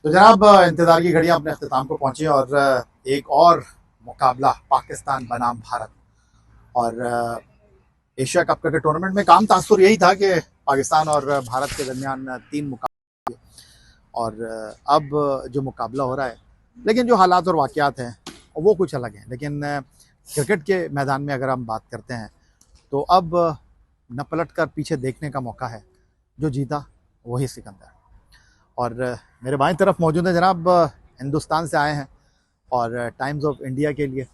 तो जनाब इंतजार की घड़ियां अपने अख्ताम को पहुंची और एक और मुकाबला पाकिस्तान बनाम भारत और एशिया कप क्रिकेट टूर्नामेंट में काम तासुर यही था कि पाकिस्तान और भारत के दरमियान 3 मुकाबले और अब जो मुकाबला हो रहा है, लेकिन जो हालात और वाक़यात हैं वो कुछ अलग हैं। लेकिन क्रिकेट के मैदान में अगर हम बात करते हैं तो अब न पलट कर पीछे देखने का मौका है, जो जीता वही सिकंदर। और मेरे बाईं तरफ मौजूद है जनाब, हिंदुस्तान से आए हैं और टाइम्स ऑफ इंडिया के लिए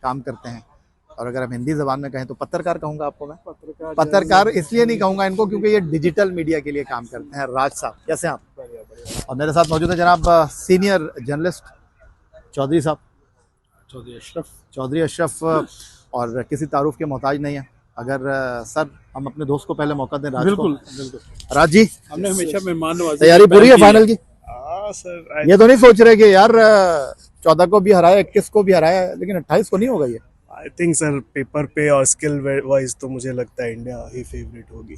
काम करते हैं, और अगर हम हिंदी ज़बान में कहें तो पत्रकार कहूँगा आपको मैं। पत्रकार इसलिए नहीं कहूँगा इनको क्योंकि ये डिजिटल मीडिया के लिए काम करते हैं। राज साहब कैसे हैं आप? और मेरे साथ मौजूद है जनाब सीनियर जर्नलिस्ट चौधरी साहब, चौधरी अशरफ, और किसी तारुफ के मोहताज नहीं है। अगर सर हम अपने दोस्त को पहले मौका दें, राज बिल्कुल को। राज जी, हमने हमेशा मेहमान नवाजी तैयारी पूरी है फाइनल की? सर ये तो नहीं सोच रहे कि यार 14 को भी हराया, 21 को भी हराया, लेकिन 28 को नहीं होगा ये? आई थिंक सर पेपर पे और स्किल वाइज तो मुझे लगता है इंडिया ही फेवरेट होगी,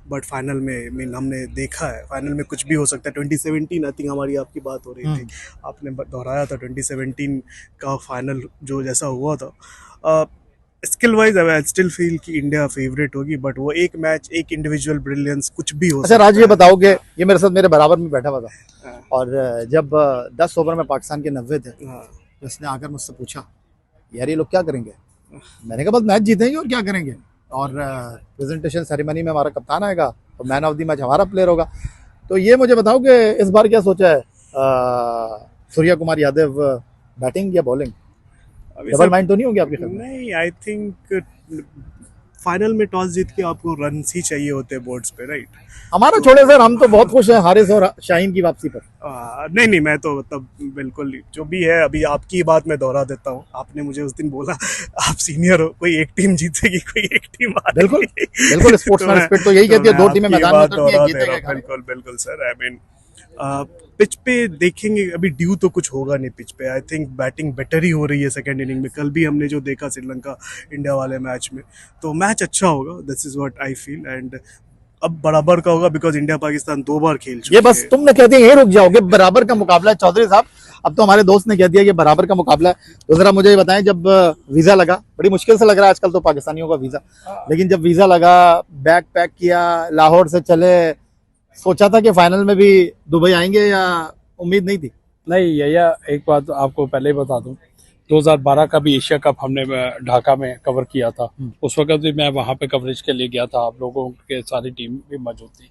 बट फाइनल में मीन हमने देखा है फाइनल में कुछ भी हो सकता है। 2017 आई थिंक हमारी आपकी बात हो रही थी, आपने दोहराया था 2017 का फाइनल जो जैसा हुआ था। Skill wise I still feel कि इंडिया फेवरेट होगी, बट वो एक मैच, एक इंडिविजुअल ब्रिलियंस कुछ भी हो अच्छा राज, ये बताओ कि ये मेरे साथ मेरे बराबर में बैठा हुआ था और जब 10 ओवर में पाकिस्तान के 90 थे तो इसने आकर मुझसे पूछा यार ये लोग क्या करेंगे? मैंने कहा बस मैच जीतेंगे और क्या करेंगे, और प्रेजेंटेशन सेरेमनी में हमारा कप्तान आएगा तो मैन ऑफ द मैच हमारा प्लेयर होगा। तो ये मुझे बताओ कि इस बार क्या सोचा है सूर्या कुमार यादव, बैटिंग या बॉलिंग? डबल माइंड तो नहीं होगी आपके ख्याल में? नहीं, आई थिंक फाइनल में टॉस जीत के आपको रन ही चाहिए होते हैं बोर्ड्स पे, राइट? हमारा छोड़े सर, हम तो बहुत खुश हैं हारिस और शाहीन की वापसी पर। नहीं, मैं तो मतलब बिल्कुल जो भी है, अभी आपकी बात मैं दोहरा देता हूँ। आपने मुझे उस दिन बोला आप सीनियर हो, कोई एक टीम जीतेगी, कोई एक टीम बिल्कुल बिल्कुल, स्पोर्ट्समैन स्पिरिट तो यही कहती है, 2 टीमें मैदान में उतरती हैं, जीतेगा। बिल्कुल सर, आई मीन पिच पे देखेंगे, अभी ड्यू तो कुछ होगा नहीं पिच पे। आई थिंक बैटिंग बेटर ही हो रही है सेकंड इनिंग में। कल भी हमने जो देखा श्रीलंका इंडिया वाले मैच में, तो मैच अच्छा होगा, this is what I feel. And अब बराबर का होगा बिकॉज इंडिया पाकिस्तान 2 बार खेल चुके हैं। ये बस तुमने कह दिया यही रुक जाओगे, बराबर का मुकाबला है चौधरी साहब। अब तो हमारे दोस्त ने कह दिया कि बराबर का मुकाबला है, तो जरा मुझे ये बताएं, जब वीजा लगा, बड़ी मुश्किल से लग रहा है आजकल तो पाकिस्तानियों का वीजा, लेकिन जब वीजा लगा, बैग पैक किया, लाहौर से चले, सोचा था कि फाइनल में भी दुबई आएंगे या उम्मीद नहीं थी? नहीं, यही एक बात आपको पहले ही बता दूं, 2012 का भी एशिया कप हमने ढाका में कवर किया था। उस वक्त भी मैं वहां पे कवरेज के लिए गया था, आप लोगों के सारी टीम भी मौजूद थी,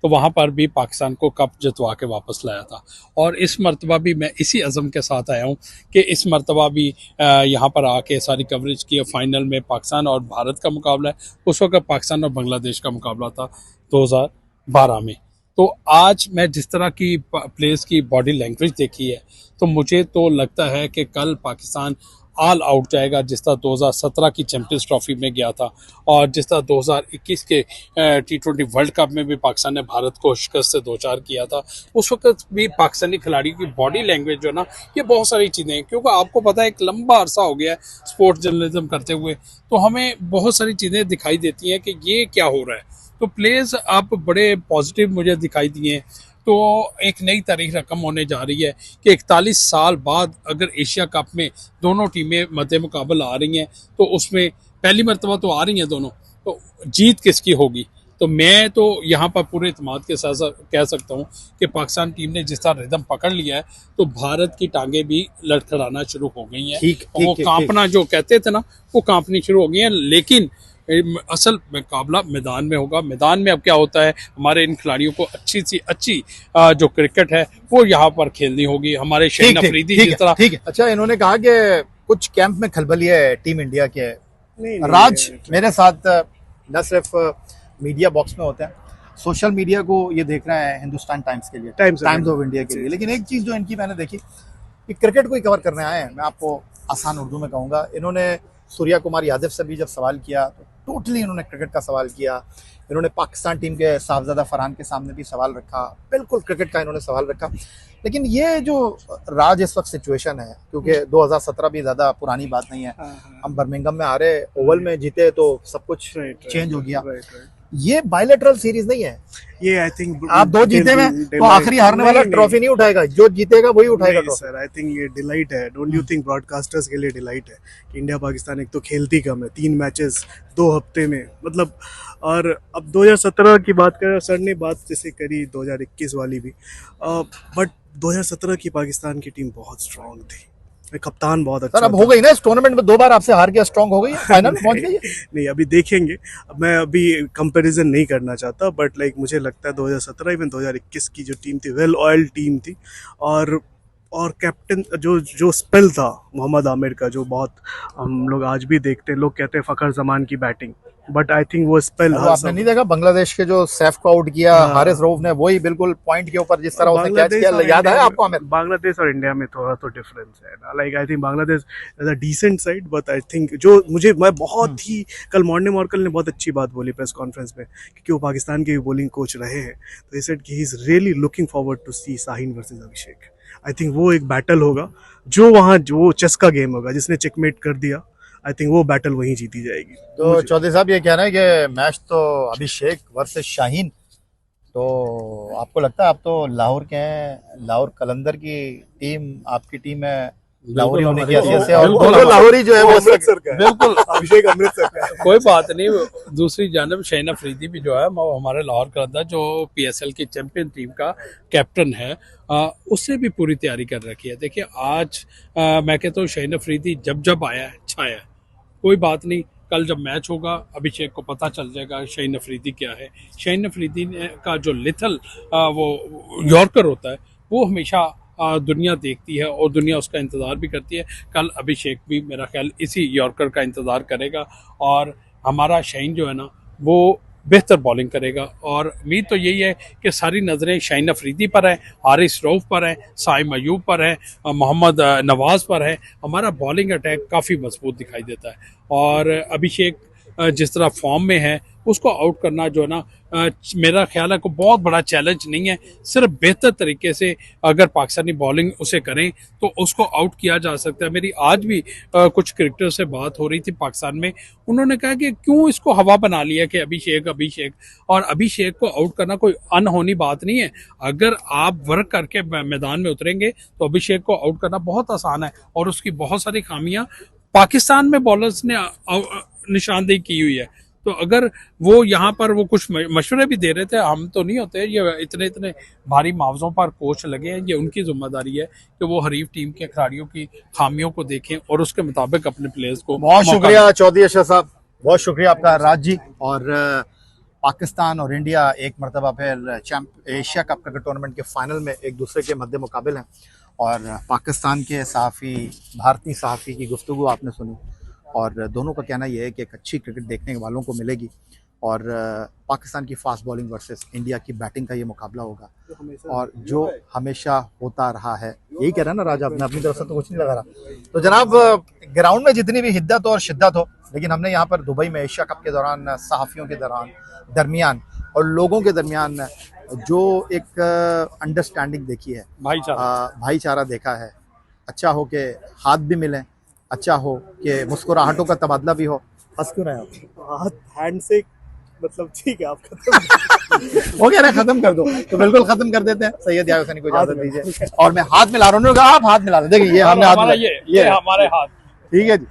तो वहां पर भी पाकिस्तान को कप जितवा के वापस लाया था। और इस मर्तबा भी मैं इसी अज़म के साथ आया हूं कि इस मर्तबा भी यहाँ पर आके सारी कवरेज की। फाइनल में पाकिस्तान और भारत का मुकाबला है, उस वक्त पाकिस्तान और बांग्लादेश का मुकाबला था 2012 में। तो आज मैं जिस तरह की प्लेयर्स की बॉडी लैंग्वेज देखी है, तो मुझे तो लगता है कि कल पाकिस्तान ऑल आउट जाएगा, जिस तरह 2017 की चैंपियंस ट्रॉफी में गया था, और जिस तरह 2021 के T20 वर्ल्ड कप में भी पाकिस्तान ने भारत को शिकस्त से 2-4 किया था। उस वक्त भी पाकिस्तानी खिलाड़ियों की बॉडी लैंग्वेज जो है ना, ये बहुत सारी चीज़ें हैं, क्योंकि आपको पता है एक लंबा अरसा हो गया है स्पोर्ट्स जर्नलिज्म करते हुए, तो हमें बहुत सारी चीज़ें दिखाई देती हैं कि ये क्या हो रहा है। तो प्लेयर्स आप बड़े पॉजिटिव मुझे दिखाई दिए। तो एक नई तारीख रकम होने जा रही है कि 41 साल बाद अगर एशिया कप में दोनों टीमें मद्दे मुकाबल आ रही हैं, तो उसमें पहली मरतबा तो आ रही हैं दोनों, तो जीत किसकी होगी? तो मैं तो यहाँ पर पूरे इत्मीनान के साथ कह सकता हूँ कि पाकिस्तान टीम ने जिस तरह रिदम पकड़ लिया है, तो भारत की टांगें भी लड़खड़ाना शुरू हो गई हैं। वो कांपना जो कहते थे ना, वो कांपनी शुरू हो गई हैं। लेकिन असल मुकाबला मैदान में होगा। मैदान में अब क्या होता है, हमारे इन खिलाड़ियों को अच्छी सी अच्छी जो क्रिकेट है वो यहाँ पर खेलनी होगी। हमारे शाहीन अफरीदी जिस तरह। ठीक है। अच्छा, इन्होंने कहा कि कुछ कैंप में खलबली है टीम इंडिया के। राज मेरे साथ न सिर्फ मीडिया बॉक्स में होते हैं, सोशल मीडिया को ये देख रहे हैं हिंदुस्तान टाइम्स के लिए, टाइम्स ऑफ इंडिया के लिए। लेकिन एक चीज़ जो इनकी मैंने देखी कि क्रिकेट को ही कवर करने आए हैं। मैं आपको आसान उर्दू में कहूँगा, इन्होंने सूर्या कुमार यादव से भी जब सवाल किया तो टोटली इन्होंने क्रिकेट का सवाल किया। इन्होंने पाकिस्तान टीम के साहबजादा फरहान के सामने भी सवाल रखा, बिल्कुल क्रिकेट का इन्होंने सवाल रखा। लेकिन ये जो राज इस वक्त सिचुएशन है, क्योंकि 2017 भी ज़्यादा पुरानी बात नहीं है, हम बर्मिंघम में हारे, ओवल में जीते तो सब कुछ चेंज हो गया। ये बायलैटरल सीरीज नहीं है, ये आई थिंक आप दो जीते हुए तो आखिरी हारने वाला ट्रॉफी नहीं उठाएगा, जो जीतेगा वही उठाएगा ट्रॉफी। सर आई थिंक ये डिलाइट है, डोंट यू थिंक ब्रॉडकास्टर्स के लिए डिलाइट है कि इंडिया पाकिस्तान एक तो खेलती कम है, 3 मैचेस 2 हफ्ते में, मतलब। और अब 2017 की बात करें, सर ने बात जैसे करी 2021 वाली भी, बट 2017 की पाकिस्तान की टीम बहुत स्ट्रांग थी, कप्तान बहुत अच्छा सर अब था। हो गई ना इस टूर्नामेंट में 2 बार आपसे हार के स्ट्रांग हो गई, फाइनल पहुंच गई है। नहीं अभी देखेंगे, अब मैं अभी कंपैरिजन नहीं करना चाहता, बट लाइक मुझे लगता है 2017 इवन 2021 की जो टीम थी वेल ऑयल्ड टीम थी, और कैप्टन जो स्पेल था मोहम्मद आमिर का, जो बहुत हम लोग आज भी देखते हैं, लोग कहते हैं फखर जमान की बैटिंग, बट आई थिंक वो स्पेल आपने नहीं देखा बांग्लादेश के जो सैफ को आउट किया हारिस रऊफ ने, वही बिल्कुल पॉइंट के ऊपर जिस तरह उसने कैच किया, याद है आपको आमिर? बांग्लादेश और इंडिया में थोड़ा तो डिफरेंस है ना, like I think Bangladesh is a decent side, but I think जो मैं बहुत ही कल मॉर्निंग मॉर्कल ने बहुत अच्छी बात बोली प्रेस कॉन्फ्रेंस में, क्योंकि वो पाकिस्तान के बॉलिंग कोच रहे हैं, तो ही सेड कि he is really looking forward to see Shaheen versus Abhishek. I think वो एक बैटल होगा, जो चेस का गेम होगा, जिसने चेकमेट कर दिया, आई थिंक वो बैटल वहीं जीती जाएगी। तो चौधरी साहब ये कह रहे हैं कि मैच तो अभिषेक वर्सेस शाहीन, तो आपको लगता है आप तो लाहौर के हैं, लाहौर कलंदर की टीम आपकी टीम है, लाहौरी होने की हैसियत से, और बिल्कुल दोनों लाहौरी जो है वो अमृतसर का है। बिल्कुल अभिषेक अमृतसर का है। कोई बात नहीं। दूसरी जानब शाहीन अफरीदी भी जो है वो हमारे लाहौर कलंदर जो PSL की चैंपियन टीम का कैप्टन है, उससे भी पूरी तैयारी कर रखी है। देखिए आज मैं कहता हूँ शाहीन अफरीदी जब आया है छाया है, कोई बात नहीं, कल जब मैच होगा अभिषेक को पता चल जाएगा शाहीन अफरीदी क्या है। शाहीन अफरीदी का जो लिथल वो यॉर्कर होता है वो हमेशा दुनिया देखती है और दुनिया उसका इंतज़ार भी करती है। कल अभिषेक भी मेरा ख्याल इसी यॉर्कर का इंतज़ार करेगा और हमारा शाहीन जो है ना वो बेहतर बॉलिंग करेगा, और उम्मीद तो यही है कि सारी नज़रें शाहीन अफरीदी पर हैं, हारिस रऊफ पर हैं, साइम अयूब पर हैं, मोहम्मद नवाज़ पर है। हमारा बॉलिंग अटैक काफ़ी मजबूत दिखाई देता है, और अभिषेक जिस तरह फॉर्म में है उसको आउट करना जो है ना मेरा ख्याल है को बहुत बड़ा चैलेंज नहीं है। सिर्फ बेहतर तरीके से अगर पाकिस्तानी बॉलिंग उसे करें तो उसको आउट किया जा सकता है। मेरी आज भी कुछ क्रिकेटर से बात हो रही थी पाकिस्तान में, उन्होंने कहा कि क्यों इसको हवा बना लिया कि अभिषेक और अभिषेक को आउट करना कोई अनहोनी बात नहीं है। अगर आप वर्क करके मैदान में उतरेंगे तो अभिषेक को आउट करना बहुत आसान है, और उसकी बहुत सारी खामियां पाकिस्तान में बॉलर्स ने निशानदेही की हुई है। तो अगर वो यहाँ पर वो कुछ मशवरे भी दे रहे थे, हम तो नहीं होते, ये इतने भारी मुआवजों पर कोच लगे हैं, ये उनकी जिम्मेदारी है कि वो हरीफ टीम के खिलाड़ियों की खामियों को देखें और उसके मुताबिक अपने प्लेयर्स को। बहुत शुक्रिया चौधरी अशरफ साहब, बहुत शुक्रिया आपका राज जी। और पाकिस्तान और इंडिया एक मरतबा फिर एशिया कप क्रिकेट टूर्नामेंट के फाइनल में एक दूसरे के मद्दे मुकाबिल हैं, और पाकिस्तान के सहाफ़ी भारतीय सहाफ़ी की गुफ्तगू आपने सुनी, और दोनों का कहना यह है कि एक अच्छी क्रिकेट देखने वालों को मिलेगी, और पाकिस्तान की फास्ट बॉलिंग वर्सेस इंडिया की बैटिंग का ये मुकाबला होगा, और जो हमेशा होता रहा है। यही कह रहा है ना राजा, आपने अपनी तरफ से तो कुछ नहीं लगा रहा। तो जनाब ग्राउंड में जितनी भी हिद्दत हो और शिद्दत हो, लेकिन हमने यहाँ पर दुबई में एशिया कप के दौरान सहाफ़ियों के दरमियान और लोगों के दरमियान जो एक अंडरस्टैंडिंग देखी है, भाईचारा देखा है। अच्छा हो कि हाथ भी मिलें, अच्छा हो कि मुस्कुराहटों का तबादला भी हो। हंस क्यों रहे हैं आप? हाथ हैंड से मतलब ठीक है, आप खत्म हो गया ना, खत्म कर दो तो बिल्कुल खत्म कर देते हैं। सैयद यार हुसैनी को इजाजत दीजिए, और मैं हाथ मिला रहा हूँ, आप हाथ मिला रहे, देखिए ये हमने हाथ, ये हमारे हाथ, ठीक है जी।